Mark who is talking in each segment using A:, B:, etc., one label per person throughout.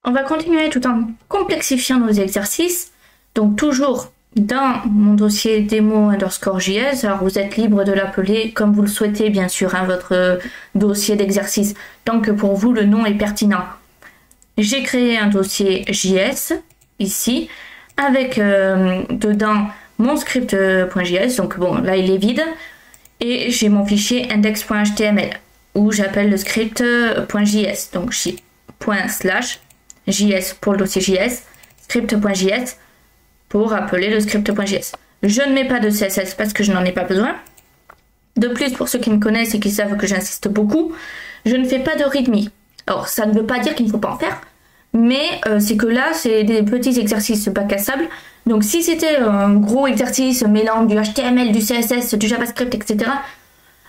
A: On va continuer tout en complexifiant nos exercices. Donc toujours dans mon dossier démo_JS. Alors vous êtes libre de l'appeler comme vous le souhaitez, bien sûr, hein, votre dossier d'exercice, tant que pour vous le nom est pertinent. J'ai créé un dossier JS ici avec dedans mon script.js. Donc bon, là il est vide. Et j'ai mon fichier index.html où j'appelle le script.js. Donc ./JS pour le dossier JS, script.js pour appeler le script.js. Je ne mets pas de CSS parce que je n'en ai pas besoin. De plus, pour ceux qui me connaissent et qui savent que j'insiste beaucoup, je ne fais pas de readme. Alors, ça ne veut pas dire qu'il ne faut pas en faire, mais c'est que là, c'est des petits exercices bac à sable. Donc, si c'était un gros exercice mêlant du HTML, du CSS, du JavaScript, etc.,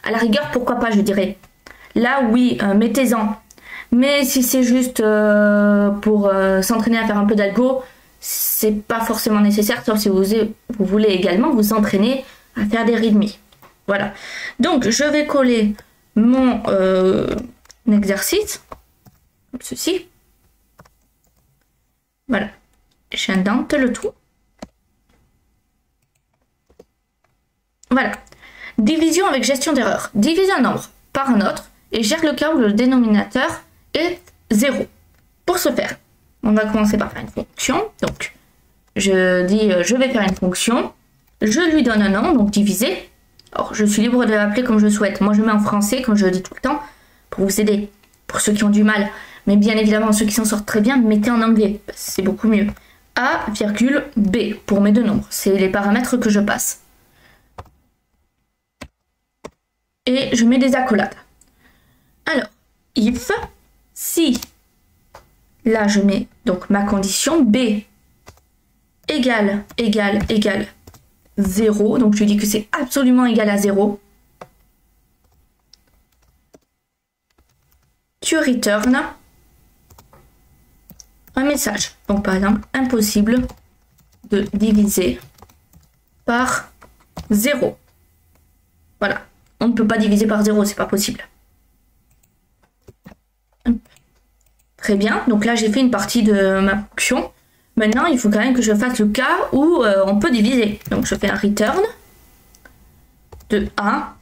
A: à la rigueur, pourquoi pas, je dirais. Là, oui, mettez-en. Mais si c'est juste pour s'entraîner à faire un peu d'algo, c'est pas forcément nécessaire, sauf si vous voulez également vous entraîner à faire des readme. Voilà. Donc, je vais coller mon exercice, comme ceci. Voilà. J'indente le tout. Voilà. Division avec gestion d'erreur. Divise un nombre par un autre et gère le cas où le dénominateur est 0. Pour ce faire, on va commencer par faire une fonction. Donc, je dis je vais faire une fonction. Je lui donne un nom, donc diviser. Alors, je suis libre de l'appeler comme je souhaite. Moi, je mets en français, comme je le dis tout le temps, pour vous aider. Pour ceux qui ont du mal. Mais bien évidemment, ceux qui s'en sortent très bien, mettez en anglais. C'est beaucoup mieux. A, B pour mes deux nombres. C'est les paramètres que je passe. Et je mets des accolades. Alors, if, si, là je mets donc ma condition, B égale 0, donc je lui dis que c'est absolument égal à 0, tu return un message. Donc par exemple, impossible de diviser par 0. Voilà, on ne peut pas diviser par 0, c'est pas possible. Très bien, donc là j'ai fait une partie de ma fonction. Maintenant il faut quand même que je fasse le cas où on peut diviser. Donc je fais un return de A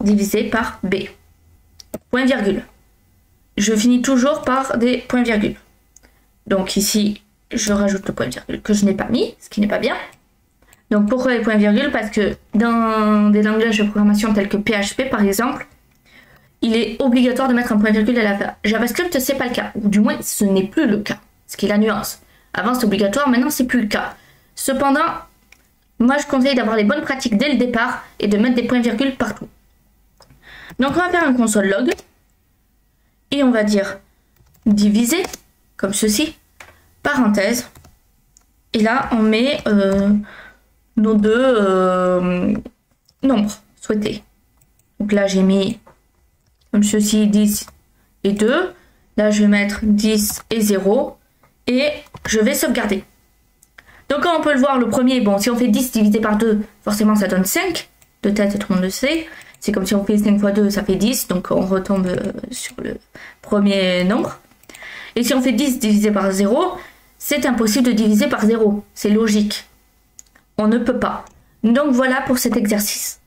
A: divisé par B. Point virgule. Je finis toujours par des points virgules. Donc ici je rajoute le point virgule que je n'ai pas mis, ce qui n'est pas bien. Donc pourquoi les points virgules? Parce que dans des langages de programmation tels que PHP par exemple, il est obligatoire de mettre un point virgule à la fin. JavaScript, c'est pas le cas. Ou du moins, ce n'est plus le cas. Ce qui est la nuance. Avant, c'est obligatoire. Maintenant, c'est plus le cas. Cependant, moi, je conseille d'avoir les bonnes pratiques dès le départ et de mettre des points virgules partout. Donc, on va faire un console log. Et on va dire diviser, comme ceci, parenthèse. Et là, on met nos deux nombres souhaités. Donc là, j'ai mis comme ceci 10 et 2. Là, je vais mettre 10 et 0. Et je vais sauvegarder. Donc, comme on peut le voir, le premier, bon, si on fait 10 divisé par 2, forcément, ça donne 5. De tête, tout le monde le sait. C'est comme si on fait 5 fois 2, ça fait 10. Donc, on retombe sur le premier nombre. Et si on fait 10 divisé par 0, c'est impossible de diviser par 0. C'est logique. On ne peut pas. Donc, voilà pour cet exercice.